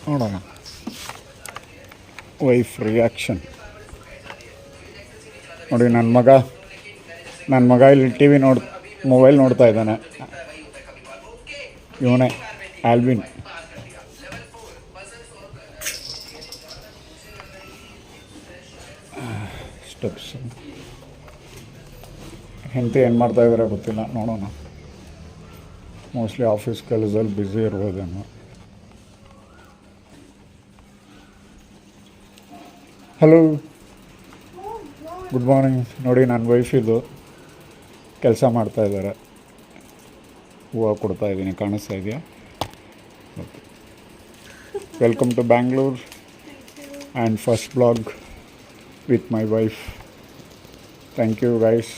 ನೋಡೋಣ wife reaction ನೋಡಿ. ನನ್ನ ಮಗ ಇಲ್ಲಿ ಟಿ ವಿ ಮೊಬೈಲ್ ನೋಡ್ತಾ ಇದ್ದಾನೆ. ಇವನೇ ಆಲ್ವಿನ್. ಸ್ಟೆಪ್ಸ್ ಹೆಂಡತಿ ಏನು ಮಾಡ್ತಾಯಿದ್ದಾರೆ ಗೊತ್ತಿಲ್ಲ, ನೋಡೋಣ. ಮೋಸ್ಟ್ಲಿ ಆಫೀಸ್ ಕೆಲಸದಲ್ಲಿ ಬ್ಯುಸಿ ಇರ್ಬೋದೇನೋ. Hello, good morning. ನೋಡಿ ನನ್ನ ವೈಫ್ ಇದು ಕೆಲಸ ಮಾಡ್ತಾಯಿದ್ದಾರೆ. ಹೂವು ಕೊಡ್ತಾಯಿದ್ದೀನಿ, ಕಾಣಿಸ್ತಾ ಇದೆಯಾ? Okay. Welcome to Bangalore and first blog with my wife. Thank you guys.